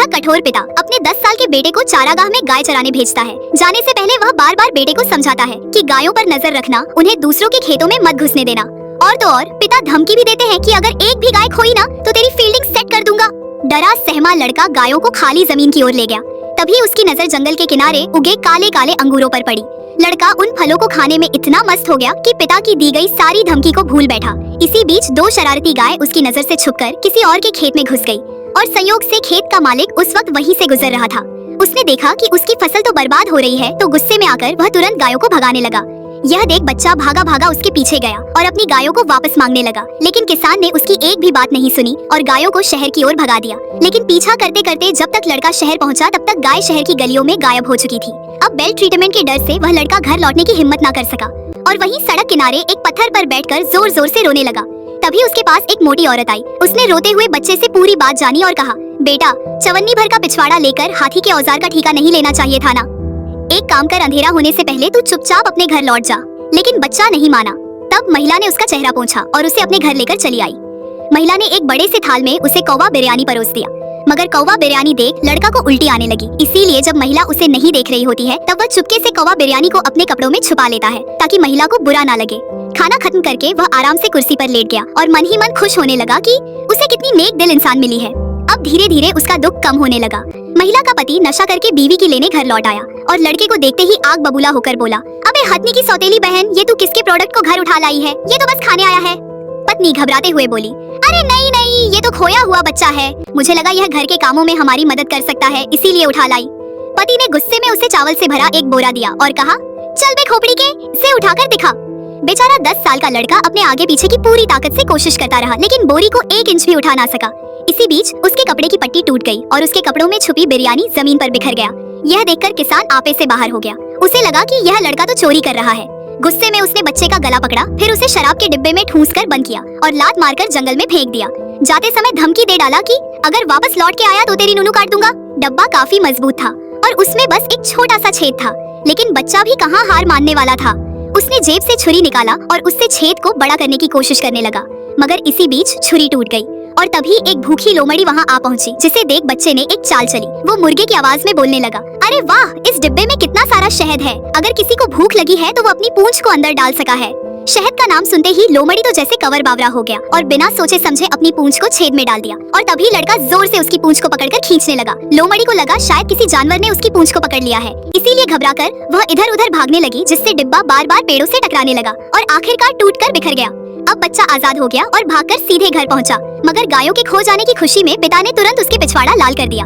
कठोर पिता अपने 10 साल के बेटे को चारागाह में गाय चराने भेजता है। जाने से पहले वह बार बार बेटे को समझाता है कि गायों पर नजर रखना, उन्हें दूसरों के खेतों में मत घुसने देना। और तो और पिता धमकी भी देते हैं कि अगर एक भी गाय खोई ना तो तेरी फील्डिंग सेट कर दूंगा। डरा सहमा लड़का गायों को खाली जमीन की ओर ले गया। तभी उसकी नजर जंगल के किनारे उगे काले काले अंगूरों पर पड़ी। लड़का उन फलों को खाने में इतना मस्त हो गया कि पिता की दी गई सारी धमकी को भूल बैठा। इसी बीच दो शरारती गाय उसकी नजर से छुपकर किसी और के खेत में घुस गई और संयोग से खेत का मालिक उस वक्त वहीं से गुजर रहा था। उसने देखा कि उसकी फसल तो बर्बाद हो रही है, तो गुस्से में आकर वह तुरंत गायों को भगाने लगा। यह देख बच्चा भागा भागा उसके पीछे गया और अपनी गायों को वापस मांगने लगा, लेकिन किसान ने उसकी एक भी बात नहीं सुनी और गायों को शहर की ओर भगा दिया। लेकिन पीछा करते करते जब तक लड़का शहर पहुंचा तब तक गाय शहर की गलियों में गायब हो चुकी थी। अब बेल ट्रीटमेंट के डर से वह लड़का घर लौटने की हिम्मत ना कर सका और वहीं सड़क किनारे एक पत्थर पर बैठकर जोर जोर से रोने लगा। तभी उसके पास एक मोटी औरत आई। उसने रोते हुए बच्चे से पूरी बात जानी और कहा, बेटा, चवन्नी भर का पिछवाड़ा लेकर हाथी के औजार का ठेका नहीं लेना चाहिए था ना। एक काम कर, अंधेरा होने से पहले तू चुपचाप अपने घर लौट जा। लेकिन बच्चा नहीं माना। तब महिला ने उसका चेहरा पोंछा और उसे अपने घर लेकर चली आई। महिला ने एक बड़े से थाल में उसे कौवा बिरयानी परोस दिया, मगर कौवा बिरयानी देख लड़का को उल्टी आने लगी। इसीलिए जब महिला उसे नहीं देख रही होती है तब वह चुपके से कौवा बिरयानी को अपने कपड़ों में छुपा लेता है ताकि महिला को बुरा ना लगे। खाना खत्म करके वह आराम से कुर्सी पर लेट गया और मन ही मन खुश होने लगा कि उसे कितनी नेक दिल इंसान मिली है। अब धीरे धीरे उसका दुख कम होने लगा। महिला का पति नशा करके बीवी की लेने घर लौट आया और लड़के को देखते ही आग बबूला होकर बोला, अबे हथनी की सौतेली बहन, ये तू किसके प्रोडक्ट को घर उठा लाई है? ये तो बस खाने आया है। पत्नी घबराते हुए बोली, अरे नहीं नहीं, ये तो खोया हुआ बच्चा है। मुझे लगा यह घर के कामों में हमारी मदद कर सकता है, इसीलिए उठा लाई। पति ने गुस्से में उसे चावल से भरा एक बोरा दिया और कहा, चल बे खोपड़ी के, इसे उठाकर दिखा। बेचारा 10 साल का लड़का अपने आगे पीछे की पूरी ताकत से कोशिश करता रहा, लेकिन बोरी को 1 इंच भी उठा ना सका। इसी बीच उसके कपड़े की पट्टी टूट गई और उसके कपड़ों में छुपी बिरयानी जमीन पर बिखर गया। यह देखकर किसान आपे से बाहर हो गया। उसे लगा कि यह लड़का तो चोरी कर रहा है। गुस्से में उसने बच्चे का गला पकड़ा, फिर उसे शराब के डिब्बे में ठूंस कर बंद किया और लात मारकर जंगल में फेंक दिया। जाते समय धमकी दे डाला कि अगर वापस लौट के आया तो तेरी नूनू काट दूंगा। डब्बा काफी मजबूत था और उसमें बस एक छोटा सा छेद था, लेकिन बच्चा भी कहाँ हार मानने वाला था। उसने जेब से छुरी निकाला और उससे छेद को बड़ा करने की कोशिश करने लगा, मगर इसी बीच छुरी टूट गई और तभी एक भूखी लोमड़ी वहाँ आ पहुंची, जिसे देख बच्चे ने एक चाल चली। वो मुर्गे की आवाज में बोलने लगा, अरे वाह, इस डिब्बे में कितना सारा शहद है। अगर किसी को भूख लगी है तो वो अपनी पूंछ को अंदर डाल सका है। शहद का नाम सुनते ही लोमड़ी तो जैसे कवर बावरा हो गया और बिना सोचे समझे अपनी पूंछ को छेद में डाल दिया और तभी लड़का जोर से उसकी पूंछ को पकड़कर खींचने लगा। लोमड़ी को लगा शायद किसी जानवर ने उसकी पूंछ को पकड़ लिया है, इसीलिए घबराकर वह इधर उधर भागने लगी, जिससे डिब्बा बार बार पेड़ों से टकराने लगा और आखिरकार टूटकर बिखर गया। अब बच्चा आजाद हो गया और भागकर सीधे घर पहुंचा, मगर गायों के खो जाने की खुशी में पिता ने तुरंत उसके पिछवाड़ा लाल कर दिया।